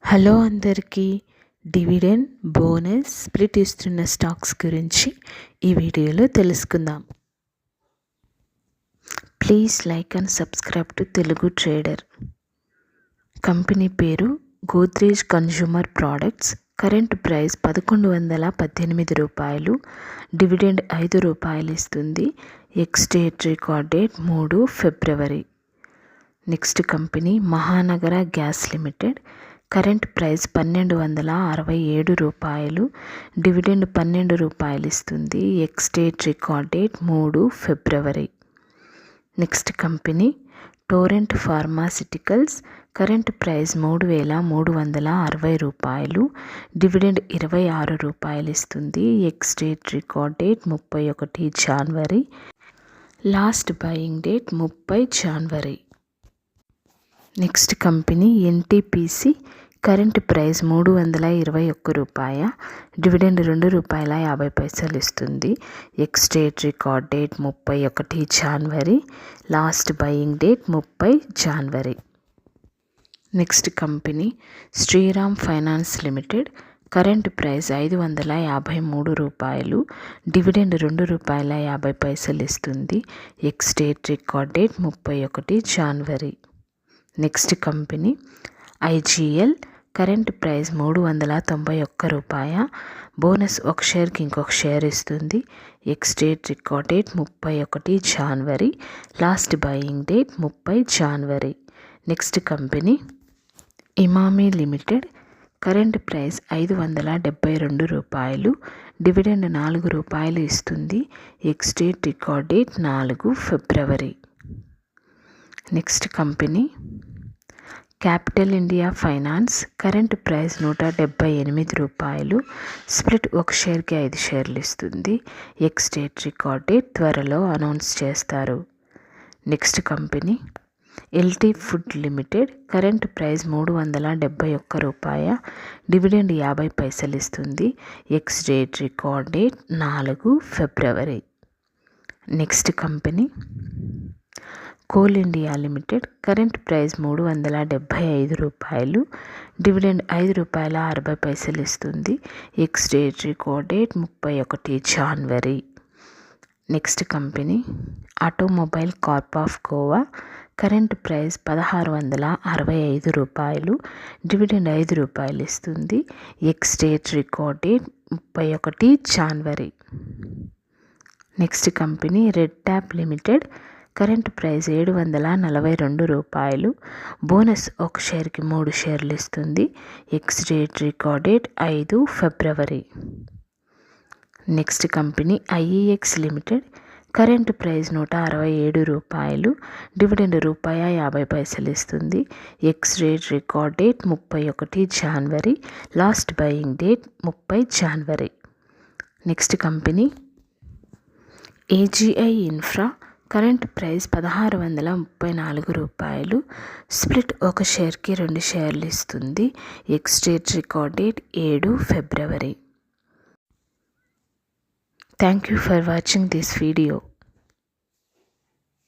Hello అందరికీ. Dividend, bonus, split ఇస్తున్న stocks గురించి ఈ వీడియోలో తెలుసుకుందాం. Please like and subscribe to Telugu trader. Company పేరు Godrej consumer products. Current price 1118 రూపాయలు. డివిడెండ్ 5 రూపాయలు ఇస్తుంది. ఎక్స్ డేట్ రికార్డ్ డేట్ 3 ఫిబ్రవరి. Next company Mahanagar gas limited. Current price 1267 రూపాయలు. డివిడెండ్ 12 రూపాయలు ఇస్తుంది. ఎక్స్ డేట్ రికార్డ్ డేట్ 3 ఫిబ్రవరి. Next company Torrent pharmaceuticals. Current price 3360 రూపాయలు. డివిడెండ్ 26 రూపాయలు ఇస్తుంది. ఎక్స్ డేట్ రికార్డ్ డేట్ 31 జనవరి. లాస్ట్ బయింగ్ డేట్ 30 జనవరి. Next company NTPC. Current price 321 రూపాయ. డివిడెండ్ 2 రూపాయల 50 పైసలు ఇస్తుంది. ఎక్స్ డేట్ రికార్డ్ డేట్ 31 జనవరి. లాస్ట్ బయింగ్ డేట్ 30 జనవరి. Next company Shriram finance limited. Current price 553 రూపాయలు. డివిడెండ్ 2 రూపాయల 50 పైసలు ఇస్తుంది. ఎక్స్ డేట్ రికార్డ్ డేట్ 31 జనవరి. Next company IGL. Current price 391 రూపాయ. బోనస్ ఒక షేర్కి ఇంకొక షేర్ ఇస్తుంది. ఎక్స్ డేట్ రికార్డ్ డేట్ 31 జనవరి. లాస్ట్ బయింగ్ డేట్ 30 జనవరి. Next company Emami limited. Current price 572 రూపాయలు. డివిడెండ్ 4 రూపాయలు ఇస్తుంది. ఎక్స్ డేట్ రికార్డ్ డేట్ 4 ఫిబ్రవరి. Next company capital India finance. Current price 178 రూపాయలు. స్ప్లిట్ ఒక షేర్కి 5 షేర్లు ఇస్తుంది. ఎక్స్ డేట్ రికార్డ్ డేట్ త్వరలో అనౌన్స్ చేస్తారు. Next company LT food limited. Current price 371 రూపాయ. డివిడెండ్ 50 పైసలు ఇస్తుంది. ఎక్స్ డేట్ రికార్డ్ డేట్ 4 ఫిబ్రవరి. Next company coal India limited. Current price 375 రూపాయలు. డివిడెండ్ 5 రూపాయల 60 పైసలు ఇస్తుంది. ఎక్స్ డేట్ రికార్డ్ డేట్ 31 జనవరి. Next company automobile corp of Goa. Current price 1665 రూపాయలు. డివిడెండ్ 5 రూపాయలు ఇస్తుంది. ఎక్స్ డేట్ రికార్డ్ డేట్ 31 జనవరి. Next company red tape limited. Current price 742 రూపాయలు. బోనస్ ఒక షేర్కి 3 షేర్లు ఇస్తుంది. ఎక్స్ డేట్ రికార్డ్ డేట్ 5 ఫిబ్రవరి. Next company IEX limited. Current price 167 రూపాయలు. డివిడెండ్ రూపాయ 50 పైసలు ఇస్తుంది. ఎక్స్ డేట్ రికార్డ్ డేట్ 31 జనవరి. లాస్ట్ బయింగ్ డేట్ 30 జనవరి. Next company AGI infra. Current price 1634 రూపాయలు. స్ప్లిట్ ఒక షేర్కి 2 షేర్లు ఇస్తుంది. ఎక్స్ డేట్ రికార్డ్ డేట్ 7 ఫిబ్రవరి. Thank you for watching this video.